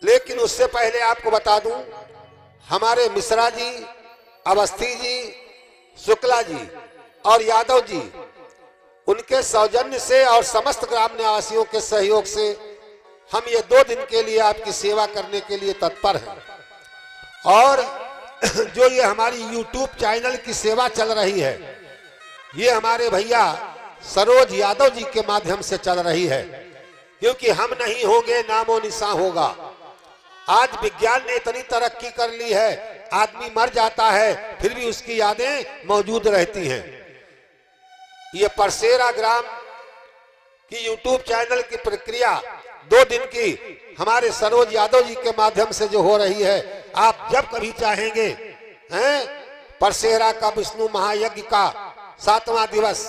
लेकिन उससे पहले आपको बता दूं, हमारे मिश्रा जी, अवस्थी जी, शुक्ला जी और यादव जी, उनके सौजन्य से और समस्त ग्राम निवासियों के सहयोग से हम ये 2 दिन के लिए आपकी सेवा करने के लिए तत्पर हैं। और जो ये हमारी YouTube चैनल की सेवा चल रही है, ये हमारे भैया सरोज यादव जी के माध्यम से चल रही है, क्योंकि हम नहीं होंगे नामो निशान होगा। आज विज्ञान ने इतनी तरक्की कर ली है, आदमी मर जाता है फिर भी उसकी यादें मौजूद रहती हैं। ये परसेरा ग्राम की YouTube चैनल की प्रक्रिया 2 दिन की हमारे सरोज यादव जी के माध्यम से जो हो रही है, आप जब कभी चाहेंगे परसेरा का विष्णु महायज्ञ का 7वां दिवस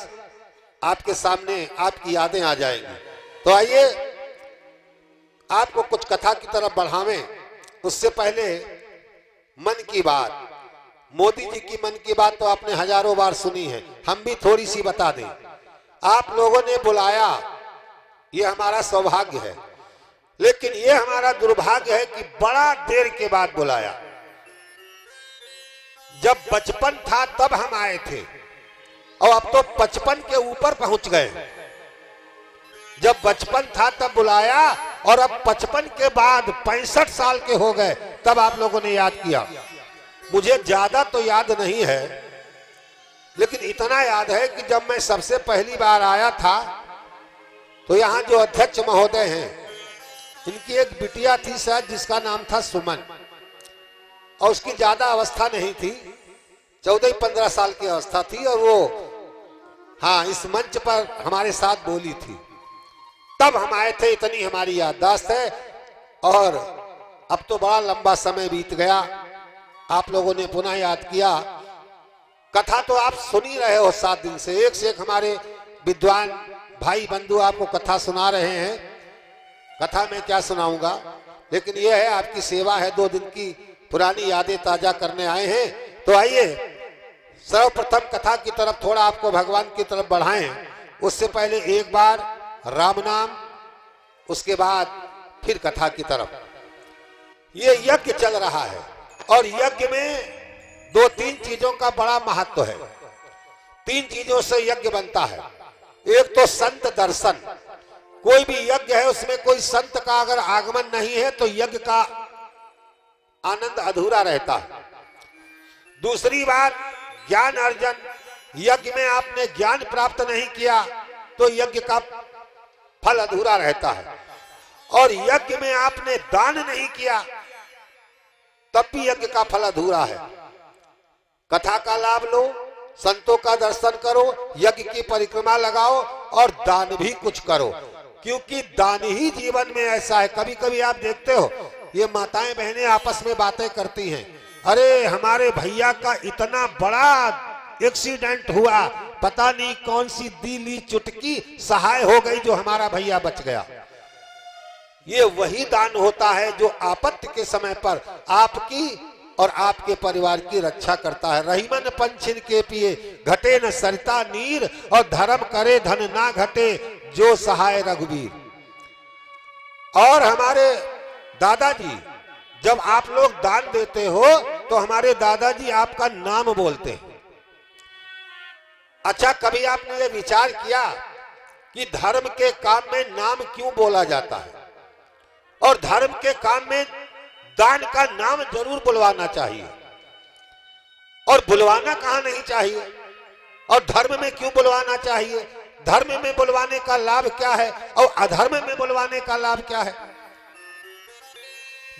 आपके सामने आपकी यादें आ जाएंगी। तो आइए आपको कुछ कथा की तरफ बढ़ावें। उससे पहले मन की बात, मोदी जी की मन की बात तो आपने हजारों बार सुनी है, हम भी थोड़ी सी बता दें। आप लोगों ने बुलाया, ये हमारा सौभाग्य है, लेकिन ये हमारा दुर्भाग्य है कि बड़ा देर के बाद बुलाया। जब बचपन था तब हम आए थे और अब तो 55 के ऊपर पहुंच गए। जब बचपन था तब बुलाया और अब 55 के बाद 65 साल के हो गए तब आप लोगों ने याद किया। मुझे ज्यादा तो याद नहीं है, लेकिन इतना याद है कि जब मैं सबसे पहली बार आया था तो यहाँ जो अध्यक्ष महोदय हैं, इनकी एक बिटिया थी शायद जिसका नाम था सुमन, और उसकी ज्यादा अवस्था नहीं थी, 14-15 साल की अवस्था थी, और वो हाँ इस मंच पर हमारे साथ बोली थी। तब हम आए थे, इतनी हमारी याददाश्त है। और अब तो बड़ा लंबा समय बीत गया, आप लोगों ने पुनः याद किया। कथा तो आप सुन ही रहे हो 7 दिन से, एक से एक हमारे विद्वान भाई बंधु आपको कथा सुना रहे हैं। कथा में क्या सुनाऊंगा, लेकिन यह है आपकी सेवा है, 2 दिन की पुरानी यादें ताजा करने आए हैं। तो आइए सर्वप्रथम कथा की तरफ थोड़ा आपको भगवान की तरफ बढ़ाएं। उससे पहले एक बार राम नाम, उसके बाद फिर कथा की तरफ। ये यज्ञ चल रहा है और यज्ञ में 2-3 चीजों का बड़ा महत्व है। 3 चीजों से यज्ञ बनता है। एक तो संत दर्शन, कोई भी यज्ञ है उसमें कोई संत का अगर आगमन नहीं है तो यज्ञ का आनंद अधूरा रहता है। दूसरी बात ज्ञान अर्जन, यज्ञ में आपने ज्ञान प्राप्त नहीं किया तो यज्ञ का फल अधूरा रहता है। और यज्ञ में आपने दान नहीं किया तब भी यज्ञ का फल अधूरा है। कथा का लाभ लो, संतों का दर्शन करो, यज्ञ की परिक्रमा लगाओ और दान भी कुछ करो, क्योंकि दान ही जीवन में ऐसा है। कभी कभी आप देखते हो ये माताएं बहनें आपस में बातें करती हैं, अरे हमारे भैया का इतना बड़ा एक्सीडेंट हुआ, पता नहीं कौन सी दिली चुटकी सहाय हो गई जो हमारा भैया बच गया। ये वही दान होता है जो आपत्ति के समय पर आपकी और आपके परिवार की रक्षा करता है। रहीमन पंछिन के पिए घटे न सरिता नीर, और धर्म करे धन ना घटे जो सहाय रघुवीर। और हमारे दादाजी, जब आप लोग दान देते हो तो हमारे दादाजी आपका नाम बोलते हैं। अच्छा, कभी आपने ये विचार किया कि धर्म के काम में नाम क्यों बोला जाता है? और धर्म के काम में दान का नाम जरूर बुलवाना चाहिए, और बुलवाना कहाँ नहीं चाहिए? और धर्म में क्यों बुलवाना चाहिए? धर्म में बुलवाने का लाभ क्या है और अधर्म में बुलवाने का लाभ क्या है?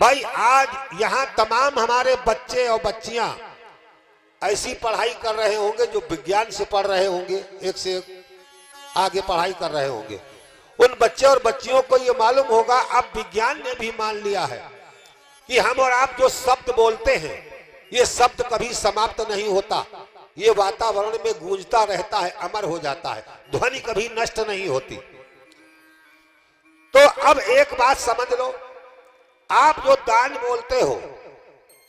भाई आज यहाँ तमाम हमारे बच्चे और बच्चियां ऐसी पढ़ाई कर रहे होंगे जो विज्ञान से पढ़ रहे होंगे, एक से एक आगे पढ़ाई कर रहे होंगे। उन बच्चे और बच्चियों को ये मालूम होगा, अब विज्ञान ने भी मान लिया है कि हम और आप जो शब्द बोलते हैं ये शब्द कभी समाप्त नहीं होता, ये वातावरण में गूंजता रहता है, अमर हो जाता है, ध्वनि कभी नष्ट नहीं होती। तो अब एक बात समझ लो, आप जो दान बोलते हो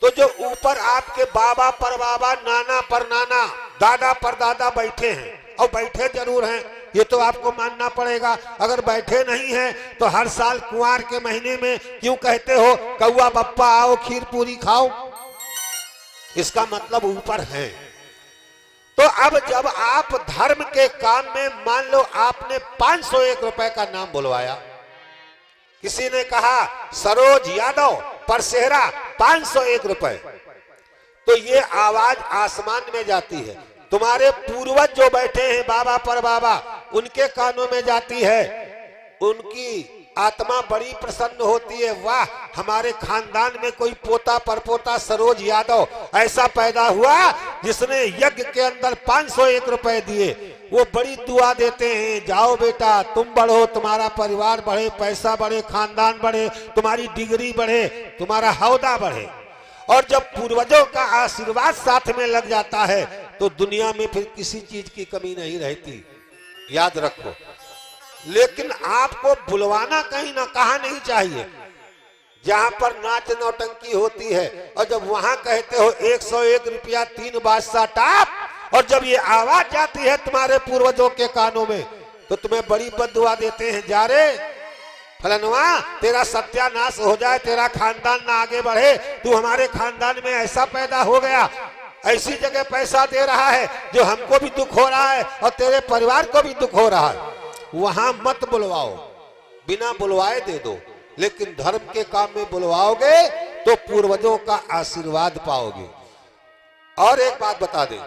तो जो ऊपर आपके बाबा पर बाबा, नाना पर नाना, दादा पर दादा बैठे हैं, और बैठे जरूर हैं, ये तो आपको मानना पड़ेगा। अगर बैठे नहीं हैं तो हर साल कुंवार के महीने में क्यों कहते हो कौआ बप्पा आओ खीर पूरी खाओ? इसका मतलब ऊपर है। तो अब जब आप धर्म के काम में मान लो आपने 501 रुपए का नाम बुलवाया, किसी ने कहा सरोज यादव परसेहरा 501 रुपए, तो ये आवाज आसमान में जाती है। तुम्हारे पूर्वज जो बैठे हैं बाबा पर बाबा, उनके कानों में जाती है, उनकी आत्मा बड़ी प्रसन्न होती है। वाह, हमारे खानदान में कोई पोता परपोता सरोज यादव ऐसा पैदा हुआ जिसने यज्ञ के अंदर 501 रुपए दिए। वो बड़ी दुआ देते हैं, जाओ बेटा तुम बढ़ो, तुम्हारा परिवार बढ़े, पैसा बढ़े, खानदान बढ़े, तुम्हारी डिग्री बढ़े, तुम्हारा हौदा बढ़े। और जब पूर्वजों का आशीर्वाद साथ में लग जाता है तो दुनिया में फिर किसी चीज की कमी नहीं रहती, याद रखो। लेकिन आपको बुलवाना कहीं ना कहा नहीं चाहिए जहां पर नाच नौटंकी होती है, और जब वहां कहते हो 101 रुपया 3 बादशाह टाप, और जब ये आवाज जाती है तुम्हारे पूर्वजों के कानों में तो तुम्हें बड़ी बद्दुआ देते हैं, जा रे फलनवा तेरा सत्यानाश हो जाए, तेरा खानदान ना आगे बढ़े, तू हमारे खानदान में ऐसा पैदा हो गया, ऐसी जगह पैसा दे रहा है जो हमको भी दुख हो रहा है और तेरे परिवार को भी दुख हो रहा है। वहां मत बुलवाओ, बिना बुलवाए दे दो, लेकिन धर्म के काम में बुलवाओगे तो पूर्वजों का आशीर्वाद पाओगे। और एक बात बता दें,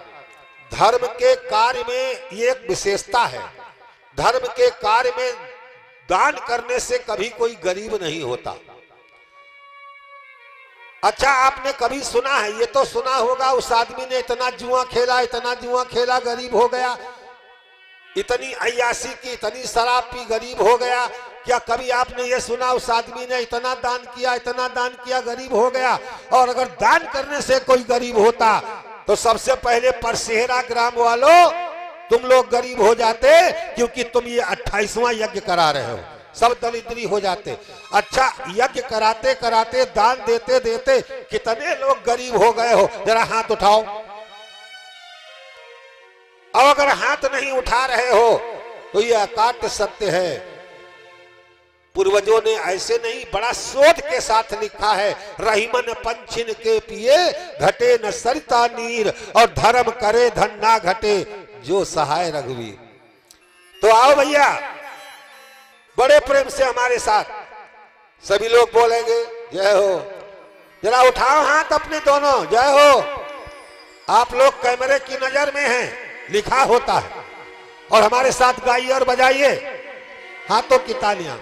धर्म के कार्य में ये एक विशेषता है, धर्म के कार्य में दान करने से कभी कोई गरीब नहीं होता। अच्छा, आपने कभी सुना है, ये तो सुना होगा, उस आदमी ने इतना जुआ खेला, इतना जुआ खेला, गरीब हो गया, इतनी अय्याशी की, इतनी शराब पी, गरीब हो गया। क्या कभी आपने ये सुना उस आदमी ने इतना दान किया, इतना दान किया, गरीब हो गया? और अगर दान करने से कोई गरीब होता तो सबसे पहले परसेहरा ग्राम वालों तुम लोग गरीब हो जाते, क्योंकि तुम ये 28वां यज्ञ करा रहे हो, सब दरिद्री हो जाते। अच्छा, यज्ञ कराते कराते, दान देते देते कितने लोग गरीब हो गए हो, जरा हाथ उठाओ। और अगर हाथ नहीं उठा रहे हो तो ये अकाट्य सत्य है, पूर्वजों ने ऐसे नहीं, बड़ा शोध के साथ लिखा है, रहीमन पंछिन के पिए घटे न सरिता नीर, और धर्म करे धन ना घटे जो सहाय रघुवीर। तो आओ भैया, बड़े प्रेम से हमारे साथ सभी लोग बोलेंगे जय हो। जरा उठाओ हाथ अपने दोनों, जय हो। आप लोग कैमरे की नजर में हैं, लिखा होता है, और हमारे साथ गाइए और बजाइए हाथों की तालियां।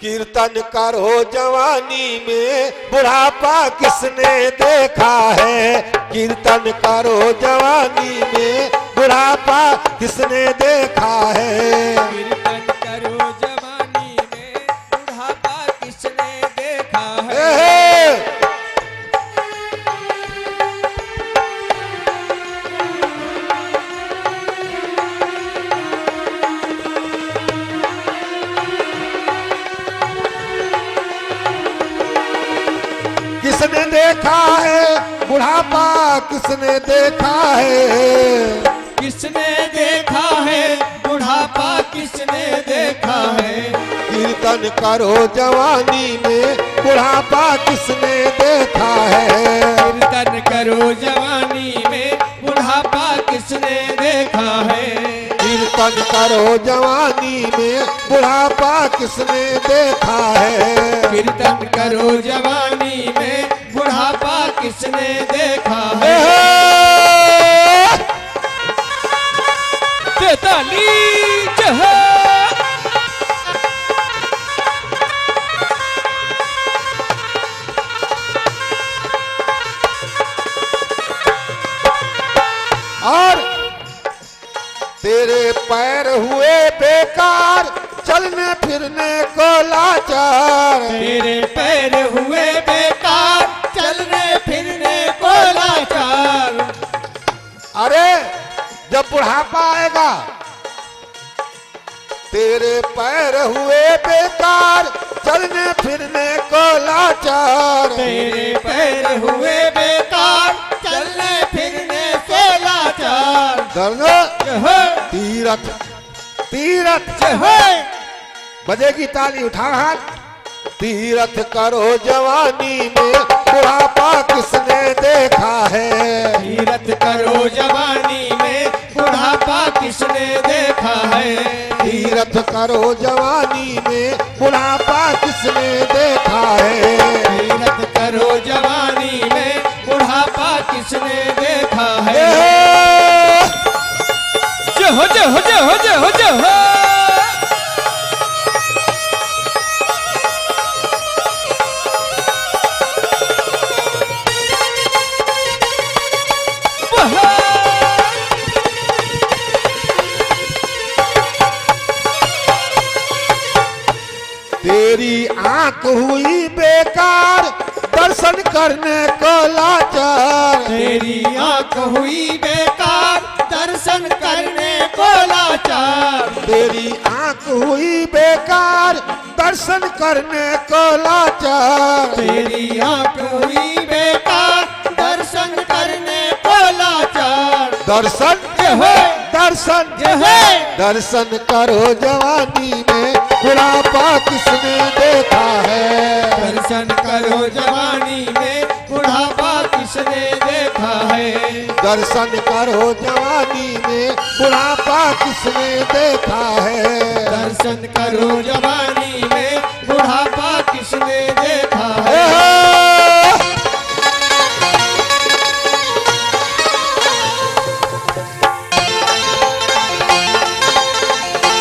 कीर्तन करो जवानी में बुढ़ापा किसने देखा है, कीर्तन करो जवानी में बुढ़ापा किसने देखा है, कीर्तन करो जवानी में बुढ़ापा किसने देखा है। किसने देखा है बुढ़ापा, किसने देखा है, किसने देखा है बुढ़ापा किसने देखा है। कीर्तन करो जवानी में बुढ़ापा किसने देखा है, कीर्तन करो जवानी में बुढ़ापा किसने देखा है, कीर्तन करो जवानी में बुढ़ापा किसने देखा है, कीर्तन करो जवानी में बुढ़ापा किसने देखा है। ताली जहाँ और तेरे पैर हुए बेकार, चलने फिरने को लाचार, तेरे पैर हुए बेकार, चलने फिरने को लाचार। अरे जब बुढ़ापा आएगा, तेरे पैर हुए बेकार, चलने फिरने को लाचार, तेरे पैर हुए बेकार, चलने फिरने से लाचार। दोनों जय हो तीरथ तीरथ जय हो बजेगी ताली, उठा हाथ। तीरथ करो जवानी में बुढ़ापा किसने देखा है। तीरथ करो जवानी में बुढ़ापा किसने देखा है। तीरथ करो जवानी में बुढ़ापा किसने देखा है। तीरथ करो जवानी में बुढ़ापा किसने देखा है। जय हो जय हो जय हो जय हो जय हो। तेरी आंख हुई बेकार दर्शन करने को लाचार। तेरी आंख हुई बेकार दर्शन करने को लाचार। तेरी आंख हुई बेकार दर्शन करने को लाचार। तेरी आंख हुई बेकार दर्शन करने को लाचार। दर्शन जय हो दर्शन जय हो। दर्शन करो जवानी में बुढ़ापा किसने देखा है। दर्शन करो जवानी में बुढ़ापा किसने देखा है। दर्शन करो जवानी में बुढ़ापा किसने देखा है। दर्शन करो जवानी में बुढ़ापा किसने देखा है।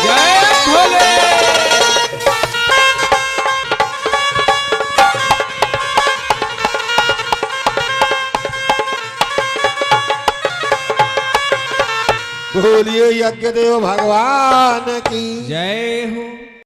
जय भोले। बोलिए यज्ञदेव भगवान की जय हो।